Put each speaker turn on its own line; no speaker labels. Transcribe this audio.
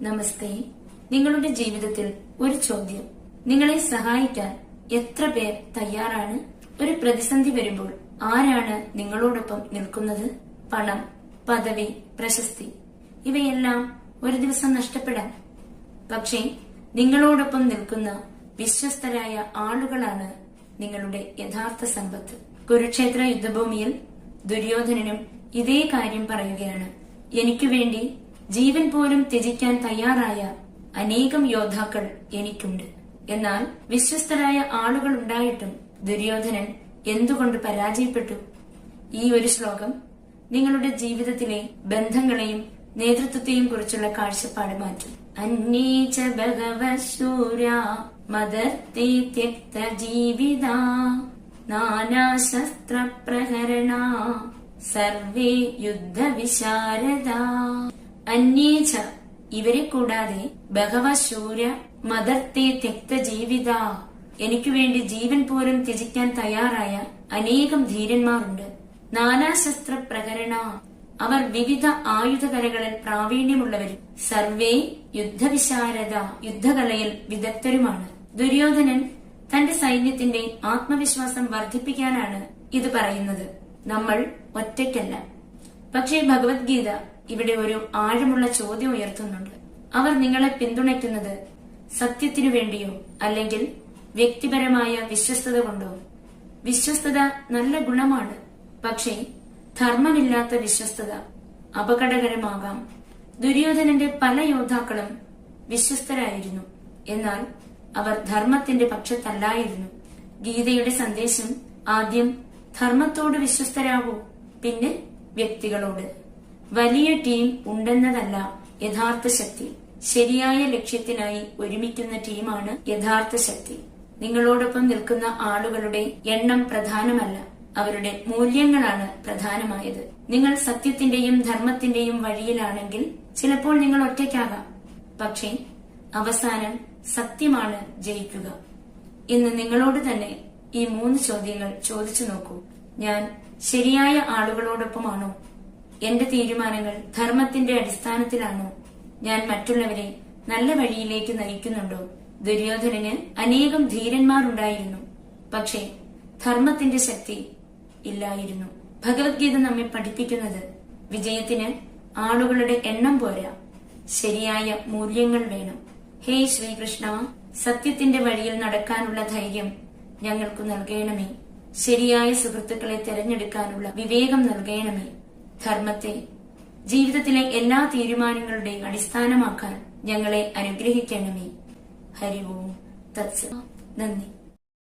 നമസ്തേ. നിങ്ങളുടെ ജീവിതത്തിൽ ഒരു ചോദ്യം. നിങ്ങളെ സഹായിക്കാൻ എത്ര പേർ തയ്യാറാണ്? ഒരു പ്രതിസന്ധി വരുമ്പോൾ ആരാണ് നിങ്ങളോടൊപ്പം നിൽക്കുന്നത്? പണം, പദവി, പ്രശസ്തി ഇവയെല്ലാം ഒരു ദിവസം നഷ്ടപ്പെടാം. പക്ഷേ നിങ്ങളോടൊപ്പം നിൽക്കുന്ന വിശ്വസ്തരായ ആളുകളാണ് നിങ്ങളുടെ യഥാർത്ഥ സമ്പത്ത്. കുരുക്ഷേത്ര യുദ്ധഭൂമിയിൽ ദുര്യോധനനും ഇതേ കാര്യം പറയുകയാണ്. എനിക്കു വേണ്ടി ജീവൻ പോലും ത്യജിക്കാൻ തയ്യാറായ അനേകം യോദ്ധാക്കൾ എനിക്കുണ്ട്. എന്നാൽ വിശ്വസ്തരായ ആളുകൾ ഉണ്ടായിട്ടും ദുര്യോധനൻ എന്തുകൊണ്ട് പരാജയപ്പെട്ടു? ഈ ഒരു ശ്ലോകം നിങ്ങളുടെ ജീവിതത്തിലെ ബന്ധങ്ങളെയും നേതൃത്വത്തെയും കുറിച്ചുള്ള കാഴ്ചപ്പാട് മാറ്റും. അന്യേച ബഹവശൂരാ മദർത്തേ ത്യക്ത ജീവിതാ നാനാശസ്ത്ര പ്രഹരണാ സർവേ യുദ്ധവിശാരദാ. അന്യേച ഇവരെ കൂടാതെ ബഹവശൂര മദർത്തേ ത്യക്ത ജീവിത എനിക്കു വേണ്ടി ജീവൻ പോലും ത്യജിക്കാൻ തയ്യാറായ അനേകം ധീരന്മാരുണ്ട്. നാനാശസ്ത്ര പ്രകരണ അവർ വിവിധ ആയുധകലകളിൽ പ്രാവീണ്യമുള്ളവരും സർവേ യുദ്ധവിശാരദ യുദ്ധകലയിൽ വിദഗ്ധരുമാണ്. ദുര്യോധനൻ തന്റെ സൈന്യത്തിന്റെ ആത്മവിശ്വാസം വർദ്ധിപ്പിക്കാനാണ് ഇത് പറയുന്നത്. നമ്മൾ ഒറ്റയ്ക്കല്ല. പക്ഷേ ഭഗവത്ഗീത ഇവിടെ ഒരു ആഴമുള്ള ചോദ്യം ഉയർത്തുന്നുണ്ട്. അവർ നിങ്ങളെ പിന്തുണയ്ക്കുന്നത് സത്യത്തിനു വേണ്ടിയോ അല്ലെങ്കിൽ വ്യക്തിപരമായ വിശ്വസ്തത കൊണ്ടോ? വിശ്വസ്തത നല്ല ഗുണമാണ്. പക്ഷേ ധർമ്മമില്ലാത്ത വിശ്വസ്തത അപകടകരമാകാം. ദുര്യോധനന്റെ പല യോദ്ധാക്കളും വിശ്വസ്തരായിരുന്നു, എന്നാൽ അവർ ധർമ്മത്തിന്റെ പക്ഷത്തല്ലായിരുന്നു. ഗീതയുടെ സന്ദേശം ആദ്യം ധർമ്മത്തോട് വിശ്വസ്തരാകൂ, പിന്നെ വ്യക്തികളോട്. വലിയ ടീം ഉണ്ടെന്നതല്ല യഥാർത്ഥ ശക്തി. ശരിയായ ലക്ഷ്യത്തിനായി ഒരുമിക്കുന്ന ടീമാണ് യഥാർത്ഥ ശക്തി. നിങ്ങളോടൊപ്പം നിൽക്കുന്ന ആളുകളുടെ എണ്ണം പ്രധാനമല്ല, അവരുടെ മൂല്യങ്ങളാണ് പ്രധാനമായത്. നിങ്ങൾ സത്യത്തിന്റെയും ധർമ്മത്തിന്റെയും വഴിയിലാണെങ്കിൽ ചിലപ്പോൾ നിങ്ങൾ ഒറ്റയ്ക്കാകാം, പക്ഷേ അവസാനം സത്യമാണ് ജയിക്കുക. ഇന്ന് നിങ്ങളോട് തന്നെ ഈ 3 ചോദ്യങ്ങൾ ചോദിച്ചു നോക്കൂ. ഞാൻ ശരിയായ ആളുകളോടൊപ്പമാണോ? എന്റെ തീരുമാനങ്ങൾ ധർമ്മത്തിന്റെ അടിസ്ഥാനത്തിലാണോ? ഞാൻ മറ്റുള്ളവരെ നല്ല വഴിയിലേക്ക് നയിക്കുന്നുണ്ടോ? ദുര്യോധനന് അനേകം ധീരന്മാരുണ്ടായിരുന്നു, പക്ഷേ ധർമ്മത്തിന്റെ ശക്തി ഇല്ലായിരുന്നു. ഭഗവത്ഗീത നമ്മെ പഠിപ്പിക്കുന്നത് വിജയത്തിന് ആളുകളുടെ എണ്ണം പോരാ, ശരിയായ മൂല്യങ്ങൾ വേണം. ഹേ ശ്രീകൃഷ്ണ, സത്യത്തിന്റെ വഴിയിൽ നടക്കാനുള്ള ധൈര്യം ഞങ്ങൾക്ക് നൽകണമേ. ശരിയായ സുഹൃത്തുക്കളെ തെരഞ്ഞെടുക്കാനുള്ള വിവേകം നൽകണമേ. ധർമ്മത്തെ ജീവിതത്തിലെ എല്ലാ തീരുമാനങ്ങളുടെയും അടിസ്ഥാനമാക്കാൻ ഞങ്ങളെ അനുഗ്രഹിക്കണമേ. ഹരി ഓം തത്സത്. നന്ദി.